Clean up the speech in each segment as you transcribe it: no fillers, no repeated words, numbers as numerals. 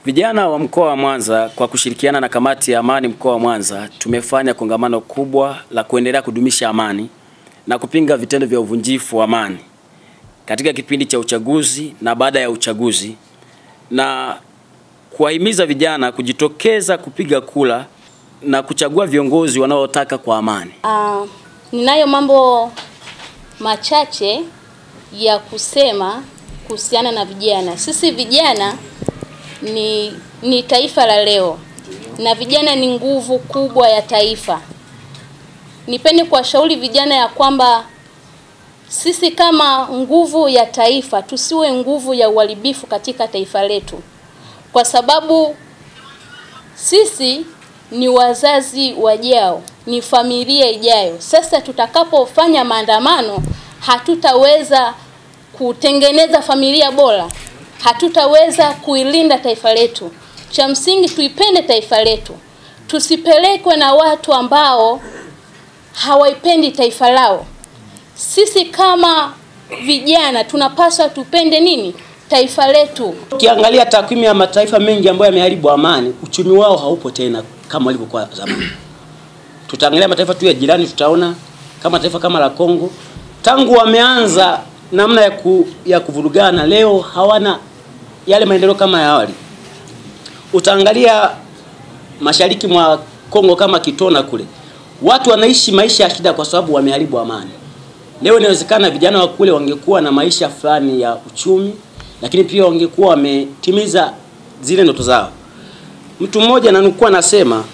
Vijana wa mkoa wa Mwanza kwa kushirikiana na kamati ya amani mkoa wa Mwanza tumefanya kongamano kubwa la kuendelea kudumisha amani na kupinga vitendo vya uvunjifu wa amani katika kipindi cha uchaguzi na baada ya uchaguzi, na kuwahimiza vijana kujitokeza kupiga kura na kuchagua viongozi wanaotaka kwa amani. Ninayo mambo machache ya kusema kuhusiana na vijana. Sisi vijana ni taifa la leo, na vijana ni nguvu kubwa ya taifa. Nipende kuwashauri vijana ya kwamba sisi kama nguvu ya taifa tusiwe nguvu ya uharibifu katika taifa letu, kwa sababu sisi ni wazazi wajao, ni familia ijayo. Sasa tutakapofanya maandamano, hatutaweza kutengeneza familia bora, hatutaweza kuilinda taifa letu. Cha msingi tuipende taifa letu, tusipelekwe na watu ambao hawaipendi taifa lao. Sisi kama vijana tunapaswa tupende nini? Taifa letu. Ukiangalia takwimu ya mataifa mengi ambayo yameharibu amani, uchumi wao haupo tena kama walivyokuwa zamani. Tutaangalia mataifa tu ya jirani, tutaona kama taifa kama la Kongo, tangu wameanza namna ya kuvurugana, leo hawana yale maendeleo kama ya awali. Utaangalia mashariki mwa Kongo kama Kitona kule, watu wanaishi maisha ya shida kwa sababu wameharibu amani. Leo inawezekana vijana wa kule wangekuwa na maisha fulani ya uchumi, lakini pia wangekuwa wametimiza zile ndoto zao. Mtu mmoja ananukua anasema,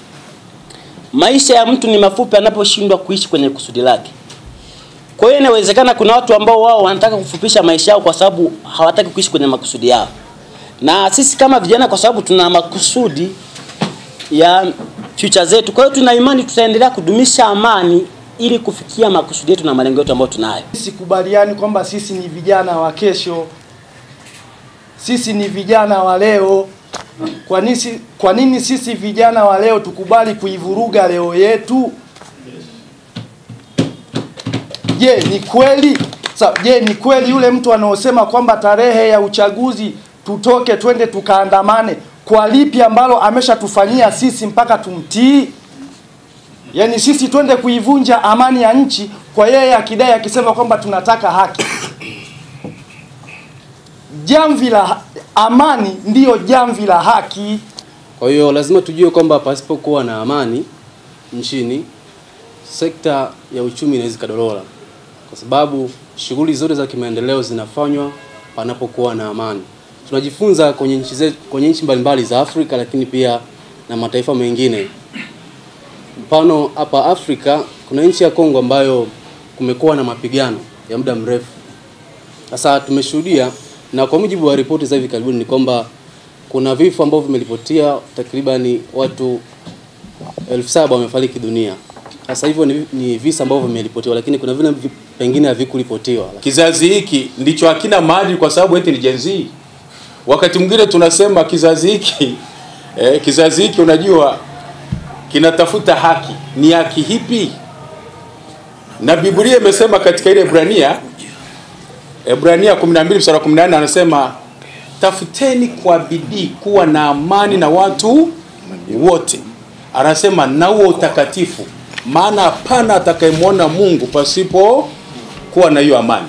maisha ya mtu ni mafupi anaposhindwa kuishi kwenye kusudi lake. Kwa hiyo inawezekana kuna watu ambao wao wanataka kufupisha maisha yao kwa sababu hawataki kuishi kwenye makusudi yao. Na sisi kama vijana, kwa sababu tuna makusudi ya future zetu, kwa hiyo tuna imani tutaendelea kudumisha amani ili kufikia makusudi yetu na malengo yetu ambayo tunayo. Sikubaliani kwamba sisi ni vijana wa kesho. Sisi ni vijana wa leo. Kwa nini sisi vijana wa leo tukubali kuivuruga leo yetu? Je, ni kweli? Je, ni kweli yule mtu anaosema kwamba tarehe ya uchaguzi tutoke twende tukaandamane, kwa lipi ambalo ameshatufanyia sisi mpaka tumtii? Yaani sisi twende kuivunja amani ya nchi kwa yeye akidai akisema kwamba tunataka haki. Jamvi la amani ndiyo jamvi la haki. Kwa hiyo lazima tujue kwamba pasipokuwa na amani nchini, sekta ya uchumi inaweza kadorora, kwa sababu shughuli zote za kimaendeleo zinafanywa panapokuwa na amani. Tunajifunza kwenye nchi mbalimbali za Afrika, lakini pia na mataifa mengine. Mfano hapa Afrika kuna nchi ya Kongo ambayo kumekuwa na mapigano ya muda mrefu. Sasa tumeshuhudia, na kwa mujibu wa ripoti za hivi karibuni, ni kwamba kuna vifo ambavyo vimeripotia, takriban watu 7,000 wamefariki dunia. Sasa hivyo ni visa ambavyo vimeripotiwa, lakini kuna vile pengine havikuripotiwa. Kizazi hiki ndicho hakina maadili kwa sababu eti ni Gen Z. Wakati mwingine tunasema kizazi hiki unajua kinatafuta haki. Ni haki hipi? Na Biblia imesema katika ile Ebrania 12:18 anasema, tafuteni kwa bidii kuwa na amani na watu wote. Anasema na huo utakatifu, maana hapana atakayemwona Mungu pasipo kuwa na hiyo amani.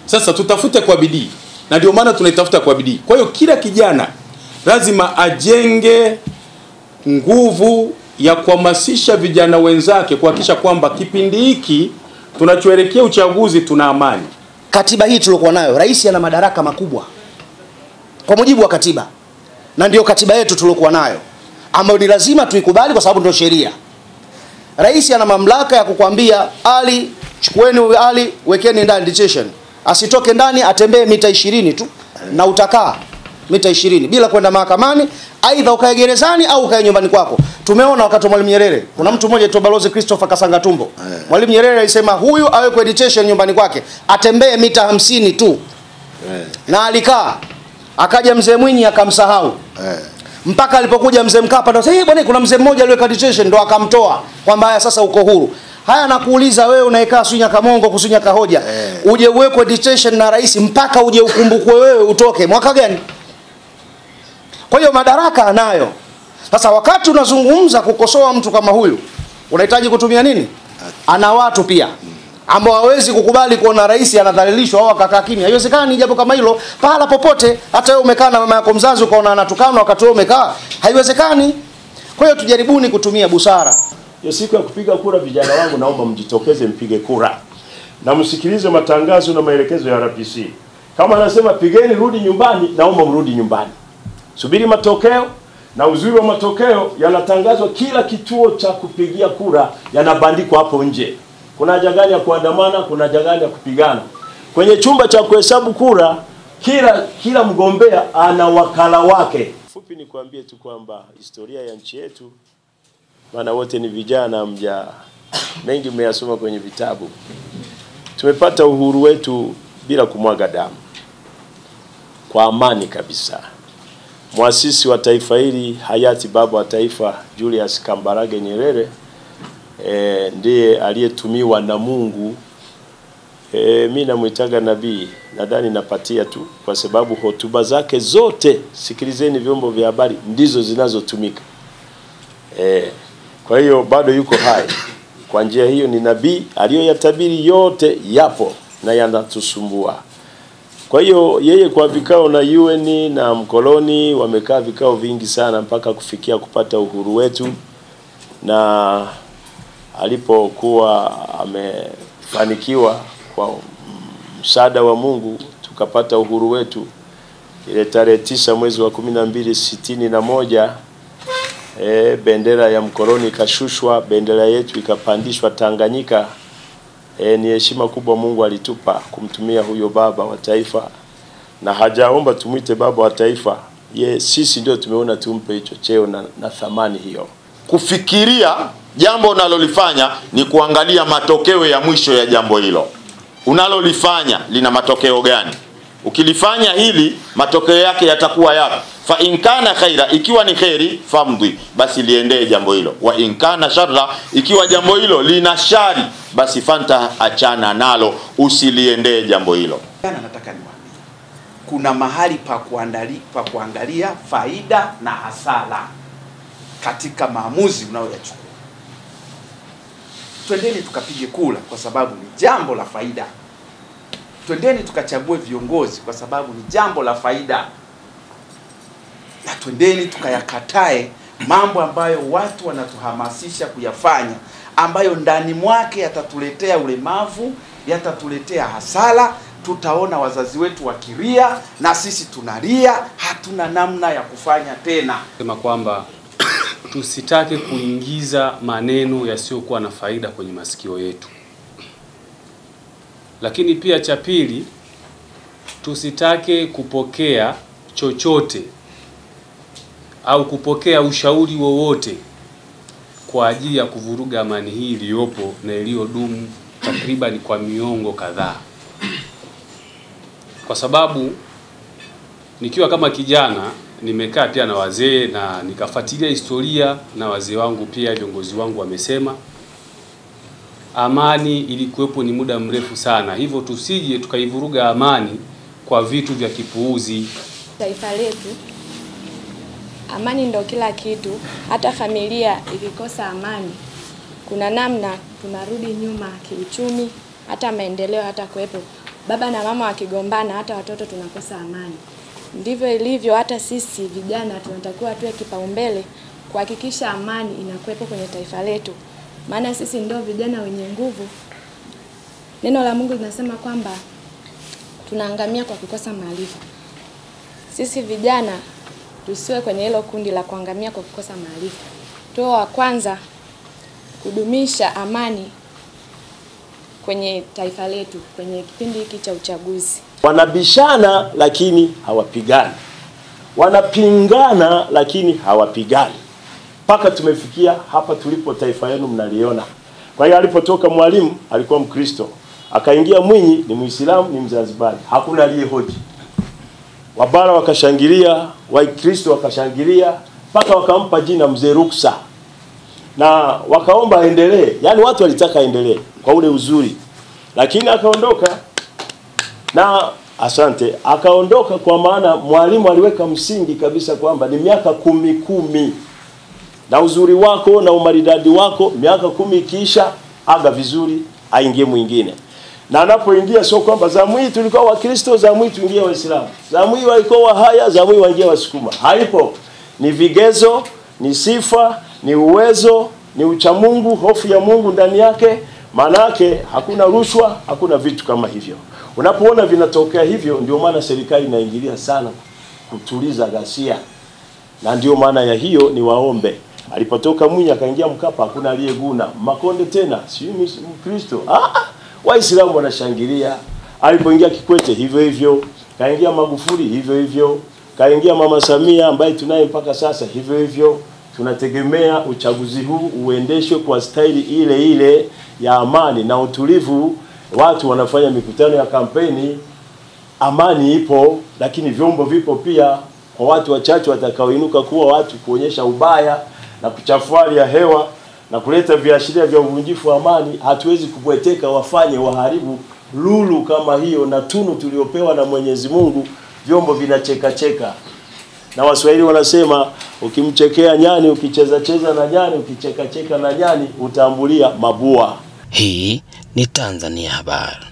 Sasa tutafute kwa bidii, na ndio maana tunaitafuta kwa bidii. Kwa hiyo kila kijana lazima ajenge nguvu ya kuhamasisha vijana wenzake kuhakikisha kwamba kipindi hiki tunachoelekea uchaguzi tuna amani. Katiba hii tuliokuwa nayo, rais ana madaraka makubwa kwa mujibu wa katiba, na ndio katiba yetu tuliokuwa nayo ambayo ni lazima tuikubali kwa sababu ndio sheria. Rais ana mamlaka ya kukwambia, Ali, chukueni Ali, wekeni ndani detention. Asitoke ndani, atembee mita 20 tu na utakaa mita 20 bila kwenda mahakamani, aidha ukae gerezani au ukae nyumbani kwako. Tumeona wakati wa Mwalimu Nyerere, kuna mtu mmoja Balozi Christopher Kasanga Tumbo. Mwalimu Nyerere alisema huyu awekwe detention nyumbani kwake, atembee mita 50 tu. Na alikaa. Akaja Mzee Mwinyi akamsahau. Mpaka alipokuja Mzee Mkapa ndo sasa, bwana kuna mzee mmoja aliweka detention, ndo akamtoa kwamba haya sasa uko huru. Haya nakuuliza wewe unaekaa Sunya Kamongo kusunya kahoja, uje uwekwe detention na rais mpaka uje ukumbukwe wewe utoke mwaka gani? Kwa hiyo madaraka anayo. Sasa wakati unazungumza kukosoa mtu kama huyu, unahitaji kutumia nini? Ana watu pia ambao hawezi kukubali kuona rais anadhalilishwa au akakaa kimya. Haiwezekani jambo kama hilo pahala popote. Hata wewe umekaa na mama yako mzazi ukaona anatukana wakati wewe umekaa, haiwezekani. Kwa hiyo tujaribuni kutumia busara. Hiyo siku ya kupiga kura, vijana wangu, naomba mjitokeze mpige kura. Na msikilize matangazo na maelekezo ya RPC. Kama anasema pigeni rudi nyumbani, naomba mrudi nyumbani. Subiri matokeo, na uzuri wa matokeo yanatangazwa kila kituo cha kupigia kura, yanabandikwa hapo nje. Kuna haja gani ya kuandamana? Kuna haja gani ya kupigana? Kwenye chumba cha kuhesabu kura, kila mgombea ana wakala wake. Fupi ni kuambie tu kwamba historia ya nchi yetu, maana wote ni vijana, mengi mmeyasoma kwenye vitabu. Tumepata uhuru wetu bila kumwaga damu, kwa amani kabisa. Muasisi wa taifa hili, hayati baba wa taifa Julius Kambarage Nyerere, ndiye aliyetumiwa na Mungu. Mimi namuitaga nabii, nadhani napatia tu kwa sababu hotuba zake zote, sikilizeni vyombo vya habari, ndizo zinazotumika. Kwa hiyo bado yuko hai. Kwa njia hiyo ni nabii, aliyoyatabiri yote yapo na yanatusumbua. Kwa hiyo yeye kwa vikao na UN na mkoloni wamekaa vikao vingi sana mpaka kufikia kupata uhuru wetu, na alipokuwa amefanikiwa kwa msaada wa Mungu tukapata uhuru wetu ile tarehe 9 mwezi wa 1261. Bendera ya mkoloni ikashushwa, bendera yetu ikapandishwa Tanganyika. Ni heshima kubwa Mungu alitupa kumtumia huyo baba wa taifa, na hajaomba tumuite baba wa taifa. Sisi ndio tumeona tumpe hicho cheo na thamani hiyo. Kufikiria jambo unalolifanya ni kuangalia matokeo ya mwisho ya jambo hilo. Unalolifanya lina matokeo gani? Ukilifanya hili, matokeo yake yatakuwa yapi? Fa inkana khaira, ikiwa ni khairi famdhi, basi liendee jambo hilo. Wa inkana sharra, ikiwa jambo hilo lina shari, basi fanta, achana nalo, usiliendee jambo hilo. Nataka niwaambie, kuna mahali pa kuangalia faida na hasara katika maamuzi unayoyachukua. Twendeni tukapige kura kwa sababu ni jambo la faida. Twendeni tukachague viongozi kwa sababu ni jambo la faida. Na twendeni tukayakatae mambo ambayo watu wanatuhamasisha kuyafanya, ambayo ndani mwake yatatuletea ulemavu, yatatuletea hasara. Tutaona wazazi wetu wakilia na sisi tunalia, hatuna namna ya kufanya tena. Sema kwamba tusitake kuingiza maneno yasiyokuwa na faida kwenye masikio yetu. Lakini pia cha pili, tusitake kupokea chochote au kupokea ushauri wowote kwa ajili ya kuvuruga amani hii iliyopo na iliyodumu takriban kwa miongo kadhaa. Kwa sababu nikiwa kama kijana nimekaa pia na wazee na nikafuatilia historia, na wazee wangu pia viongozi wangu wamesema amani ilikuwepo ni muda mrefu sana. Hivyo tusije tukaivuruga amani kwa vitu vya kipuuzi. Taifa letu amani ndio kila kitu. Hata familia ikikosa amani, kuna namna tunarudi nyuma kiuchumi, hata maendeleo hata kuwepo. Baba na mama wakigombana, hata watoto tunakosa amani. Ndivyo ilivyo hata sisi vijana tunatakiwa tuwe kipaumbele kuhakikisha amani inakuwepo kwenye taifa letu. Maana sisi ndio vijana wenye nguvu. Neno la Mungu linasema kwamba tunaangamia kwa kukosa maarifa. Sisi vijana tusiwe kwenye hilo kundi la kuangamia kwa kukosa maarifa. Tuwe wa kwanza kudumisha amani kwenye taifa letu kwenye kipindi hiki cha uchaguzi. Wanabishana lakini hawapigani, wanapingana lakini hawapigani, mpaka tumefikia hapa tulipo. Taifa yenu mnaliona. Kwa hiyo alipotoka Mwalimu alikuwa Mkristo, akaingia Mwinyi ni Muislamu, ni Mzanzibari, hakuna aliyehoji. Wabara wakashangilia, Wakristo wakashangilia, mpaka wakampa jina Mzee Ruksa na wakaomba aendelee. Yaani watu walitaka aendelee kwa ule uzuri, lakini akaondoka. Na Asante. Akaondoka kwa maana mwalimu aliweka msingi kabisa kwamba ni miaka 10 na uzuri wako na umaridadi wako, miaka 10 ikiisha aga vizuri, aingie mwingine. Na anapoingia sio kwamba zamu hii tulikuwa Wakristo, zamu hii tuingie Waislamu, zamu hii walikuwa Wahaya, zamu hii waingie Wasukuma. Haipo. Ni vigezo, ni sifa, ni uwezo, ni uchamungu, hofu ya Mungu ndani yake. Manake hakuna rushwa, hakuna vitu kama hivyo. Unapoona vinatokea hivyo, ndio maana serikali inaingilia sana kutuliza ghasia. Na ndio maana ya hiyo ni waombe. Alipotoka Mwinyi akaingia Mkapa, hakuna aliyeguna. Makonde tena, si Mkristo. Waislamu wanashangilia. Alipoingia Kikwete hivyo hivyo, kaingia Magufuli hivyo hivyo, kaingia Mama Samia ambaye tunaye mpaka sasa hivyo hivyo. Tunategemea uchaguzi huu uendeshwe kwa staili ile ile ya amani na utulivu. Watu wanafanya mikutano ya kampeni, amani ipo, lakini vyombo vipo pia kwa watu wachache watakaoinuka kuwa watu kuonyesha ubaya na kuchafua hali ya hewa na kuleta viashiria vya uvunjifu wa amani. Hatuwezi kubweteka wafanye waharibu lulu kama hiyo na tunu tuliopewa na Mwenyezi Mungu. Vyombo vinacheka cheka. Na Waswahili wanasema ukimchekea nyani, ukicheza cheza na nyani, ukicheka cheka na nyani, utambulia mabua. Hii ni Tanzania Habari.